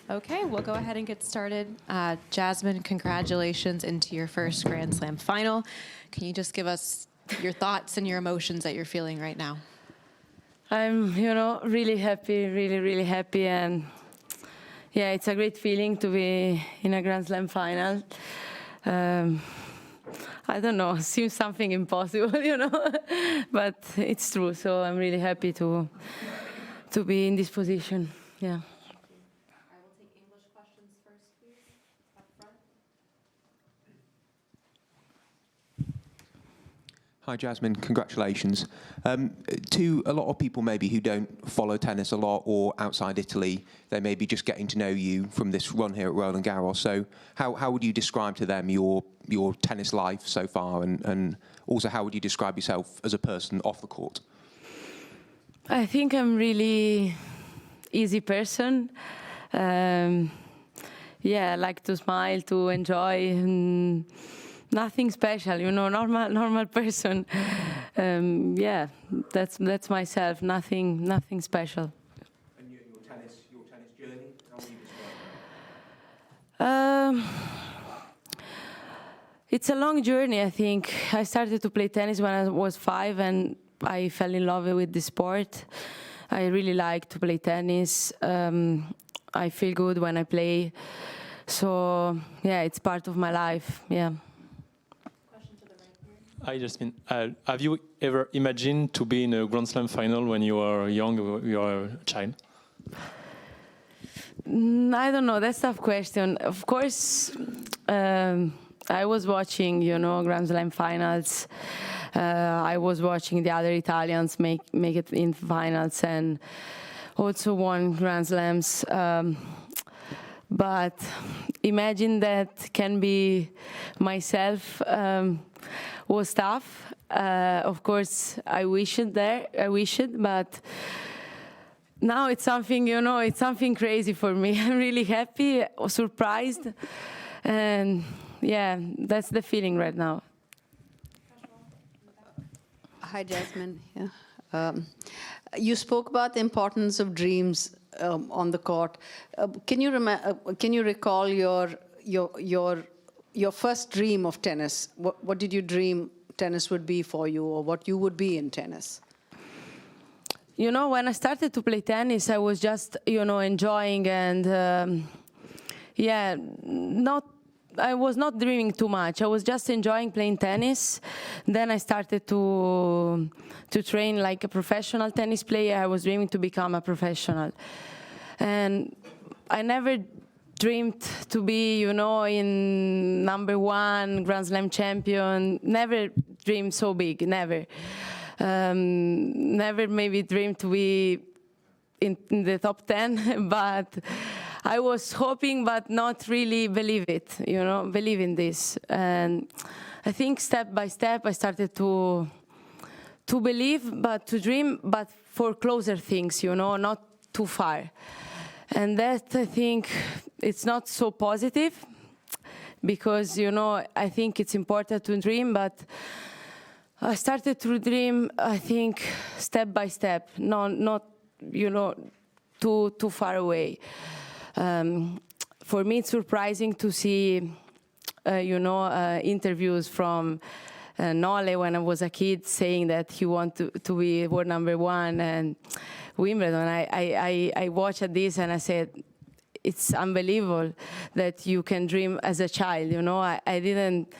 Okay, we'll go ahead and get started. Jasmine, congratulations into your first Grand Slam final. Can you just give us your thoughts and your emotions that you're feeling right now? I'm, really happy, really happy. And yeah, it's a great feeling to be in a Grand Slam final. I don't know, it seems something impossible, but it's true. So I'm really happy to be in this position, yeah. I will take English questions first, please, up front. Hi, Jasmine. Congratulations. To a lot of people maybe who don't follow tennis a lot or outside Italy, they may be just getting to know you from this run here at Roland Garros. So how would you describe to them your tennis life so far, and also how would you describe yourself as a person off the court? I think I'm really easy person. Yeah, I like to smile, to enjoy. Nothing special, normal person. Yeah, that's myself. Nothing special. And your tennis journey, how would you describe that? It's a long journey, I think. I started to play tennis when I was 5, and I fell in love with the sport. I really like to play tennis. I feel good when I play. So yeah, it's part of my life. Yeah. Hi, Jasmine. Have you ever imagined to be in a Grand Slam final when you were young, or you were a child? I don't know. That's a tough question. Of course, I was watching, Grand Slam finals. I was watching the other Italians make it in finals and also won Grand Slams. But imagine that can be myself. Was tough. Of course, I wish it, but now it's something, it's something crazy for me. I'm really happy, surprised, and yeah, that's the feeling right now. Hi, Jasmine. Yeah. You spoke about the importance of dreams on the court. Can you recall your first dream of tennis? What did you dream tennis would be for you, or what you would be in tennis? When I started to play tennis, I was just, enjoying, and yeah, I was not dreaming too much. I was just enjoying playing tennis. Then I started to train like a professional tennis player. I was dreaming to become a professional, and I never dreamed to be, in #1 Grand Slam champion. Never dreamed so big, never. Never maybe dreamed to be in the top 10, but I was hoping, but not really believe in this. And I think step by step I started to believe, but to dream, but for closer things, not too far. And that, I think, it's not so positive, because, I think it's important to dream, but I started to dream, I think, step by step, not too far away. For me, it's surprising to see, interviews from Nole when I was a kid saying that he wanted to be world #1 and Wimbledon. I watched this and I said, it's unbelievable that you can dream as a child. I didn't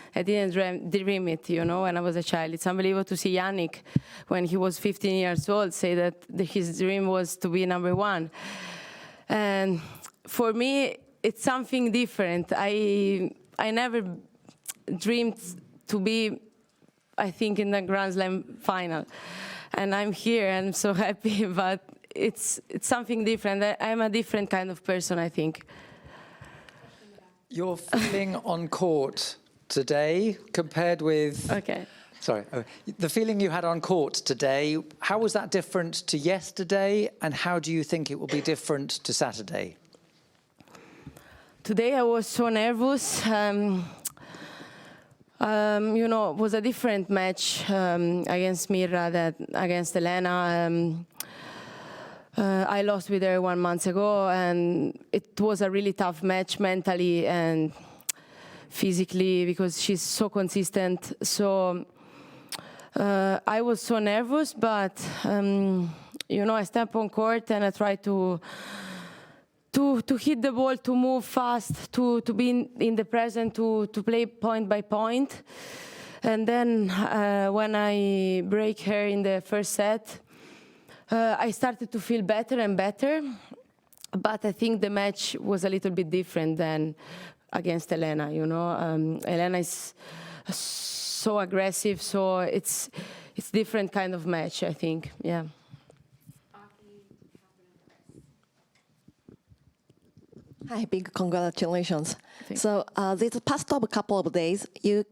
dream it. When I was a child. It's unbelievable to see Yannick, when he was 15 years old, say that his dream was to be #1. And for me, it's something different. I never dreamed to be, I think, in the Grand Slam final. And I'm here, and I'm so happy, but it's something different. I'm a different kind of person, I think. Your feeling on court today compared with... Okay. Sorry. The feeling you had on court today, how was that different to yesterday, and how do you think it will be different to Saturday? Today I was so nervous. It was a different match against Mirra than against Elena. I lost with her 1 month ago, and it was a really tough match mentally and physically because she's so consistent. So I was so nervous, but I step on court and I try to hit the ball, to move fast, to be in the present, to play point by point. And then when I break her in the first set, I started to feel better and better. But I think the match was a little bit different than against Elena. Elena is so aggressive, so it's different kind of match, I think. Yeah. Hi, big congratulations. Thank So these past couple of days, you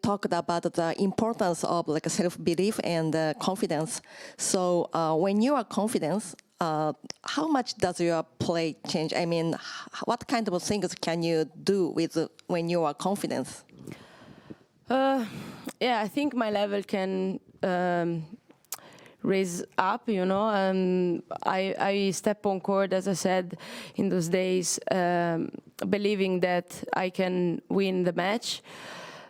talked about the importance of like self-belief and confidence. So when you are confident, how much does your play change? I mean, what kind of things can you do with when you are confident? Yeah, I think my level can raise up, I step on court, as I said, in those days, believing that I can win the match.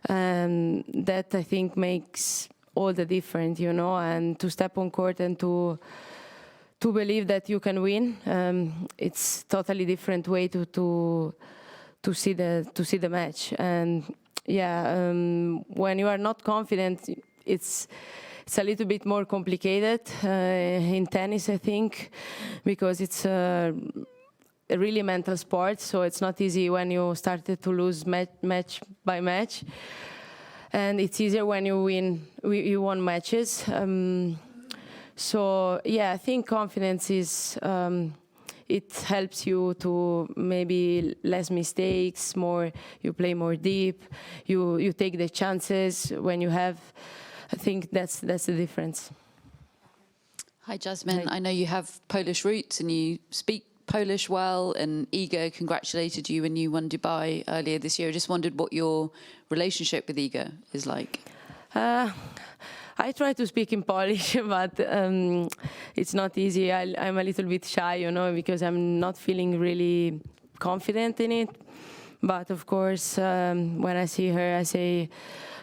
That, I think, makes all the difference, and to step on court and to believe that you can win, it's totally different way to see the match. And yeah, when you are not confident, it's a little bit more complicated in tennis, I think, because it's a really mental sport. So it's not easy when you started to lose match by match, and it's easier when you won matches. So yeah, I think confidence is. It helps you to maybe less mistakes, you play more deep, you take the chances when you have. I think that's the difference. Hi, Jasmine. Hi. I know you have Polish roots and you speak Polish well, and Iga congratulated you when you won Dubai earlier this year. I just wondered what your relationship with Iga is like. I try to speak in Polish, but it's not easy. I'm a little bit shy, because I'm not feeling really confident in it. But of course, when I see her, I say,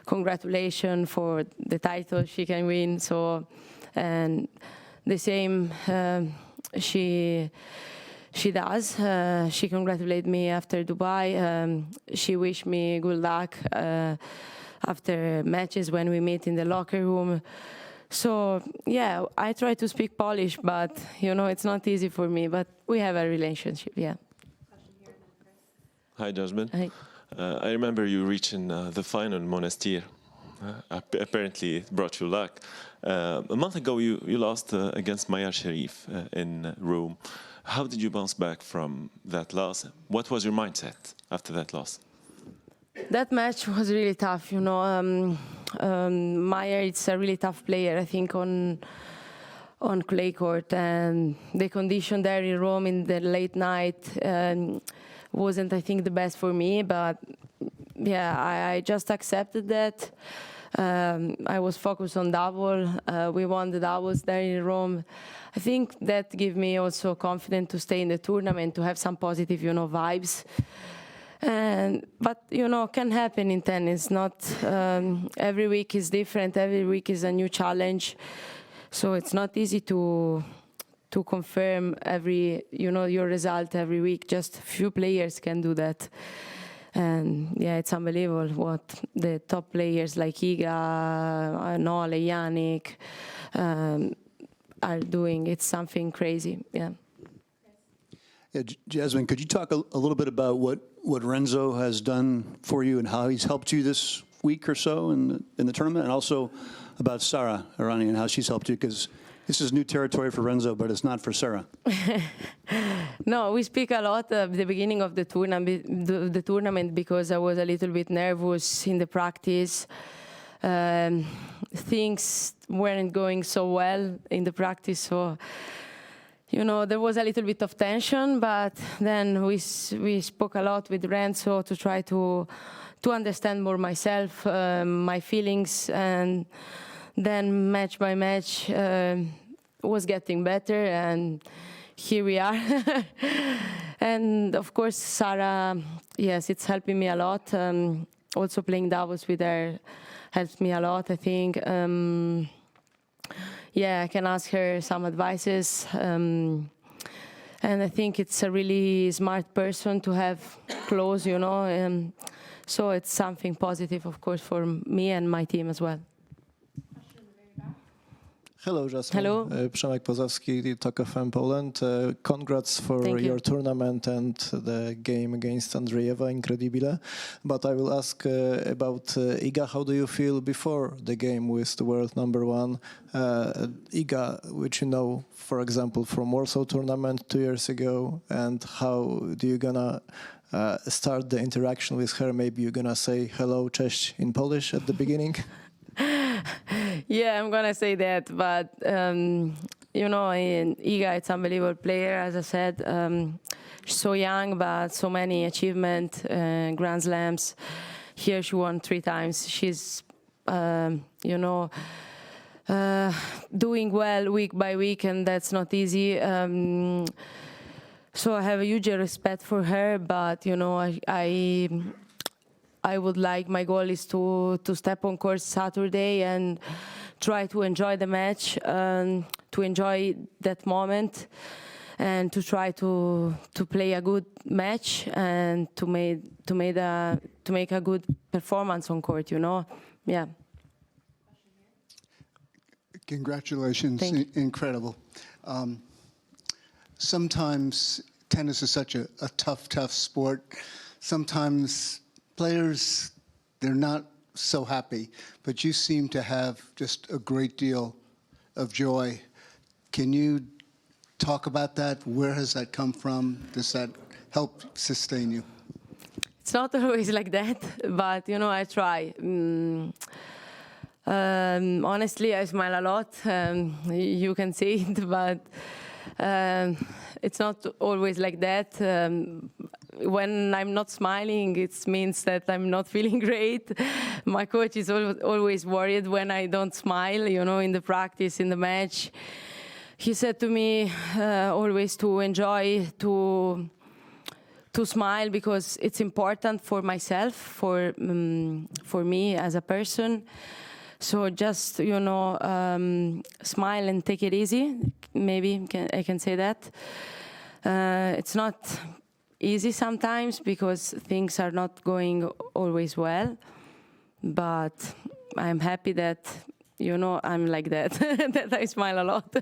congratulations for the title she can win. So, and the same she does. She congratulated me after Dubai. She wished me good luck after matches when we meet in the locker room. So yeah, I try to speak Polish, but it's not easy for me. But we have a relationship. Yeah. Hi, Jasmine. Hi. I remember you reaching the final in Monastir. Apparently, it brought you luck. A month ago, you lost against Maya Sharif in Rome. How did you bounce back from that loss? What was your mindset after that loss? That match was really tough. Maya is a really tough player, I think, on clay court, and the condition there in Rome in the late night wasn't, I think, the best for me. But yeah, I just accepted that. I was focused on double. We won the doubles there in Rome. I think that gave me also confidence to stay in the tournament, to have some positive, vibes. But can happen in tennis. Not every week is different. Every week is a new challenge. So it's not easy to confirm your result every week. Just few players can do that. And yeah, it's unbelievable what the top players like Iga, Nole, Yannick are doing. It's something crazy. Yeah. Yeah, Jasmine, could you talk a little bit about what Renzo has done for you and how he's helped you this week or so in the tournament, and also about Sara Errani and how she's helped you, because this is new territory for Renzo, but it's not for Sara. No, we speak a lot at the beginning of the tournament because I was a little bit nervous in the practice. Things weren't going so well in the practice, so there was a little bit of tension, but then we spoke a lot with Renzo to try to understand more myself, my feelings, and then match by match, was getting better, and here we are. And of course, Sarah, yes, it's helping me a lot. Also playing doubles with her helps me a lot, I think. Yeah, I can ask her some advices. And I think it's a really smart person to have close, you know. So it's something positive, of course, for me and my team as well. Hello, Jasmine. Hello. Przemek Pozowski, Talk FM Poland. Congrats for Thank you. your tournament and the game against Andreeva, incredibile. But I will ask about Iga. How do you feel before the game with the world number one? Iga, which you know, for example, from Warsaw tournament 2 years ago, and how do you gonna start the interaction with her? Maybe you're gonna say hello, cześć in Polish at the beginning? Yeah, I'm gonna say that, but you know, Iga, it's an unbelievable player, as I said. She's so young, but so many achievements, Grand Slams. Here she won 3 times. She's, you know, doing well week by week, and that's not easy. So I have a huge respect for her, but you know, I would like, my goal is to step on court Saturday and try to enjoy the match, to enjoy that moment, and to try to play a good match and to make a good performance on court, you know. Yeah. Congratulations, incredible. Sometimes tennis is such a tough sport. Sometimes players, they're not so happy, but you seem to have just a great deal of joy. Can you talk about that? Where has that come from? Does that help sustain you? It's not always like that, but you know, I try. Honestly, I smile a lot. You can see it, but it's not always like that. When I'm not smiling, it means that I'm not feeling great. My coach is always worried when I don't smile, you know, in the practice, in the match. He said to me always to enjoy, to smile, because it's important for myself, for me as a person. So just, you know, smile and take it easy. Maybe I can say that. It's not easy sometimes because things are not going always well, but I'm happy that, you know, I'm like that, that I smile a lot.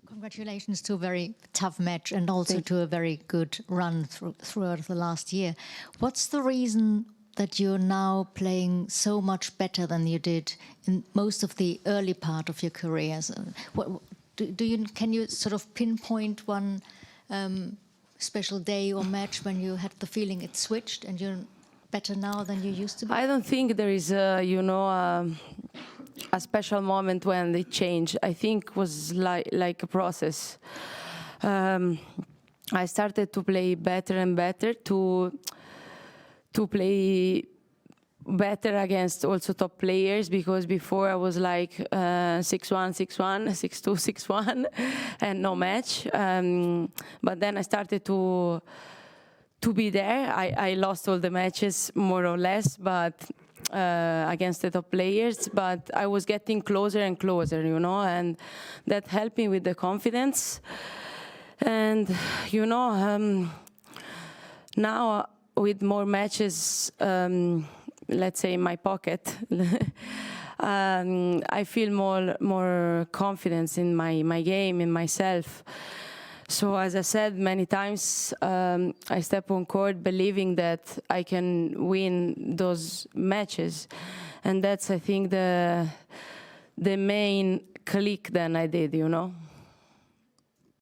Congratulations to a very tough match and also to a very good run throughout the last year. What's the reason that you're now playing so much better than you did in most of the early part of your career? Can you sort of pinpoint one special day or match when you had the feeling it switched and you're better now than you used to be? I don't think there is, you know, a special moment when they changed. I think it was like a process. I started to play better and better, to play better against also top players, because before I was like 6-1, 6-1, 6-2, 6-1, and no match. But then I started to be there. I lost all the matches more or less, but against the top players. But I was getting closer and closer, you know, and that helped me with the confidence. And you know, now with more matches, let's say in my pocket, I feel more confidence in my game, in myself. So as I said many times, I step on court believing that I can win those matches, and that's, I think, the main click that I did, you know.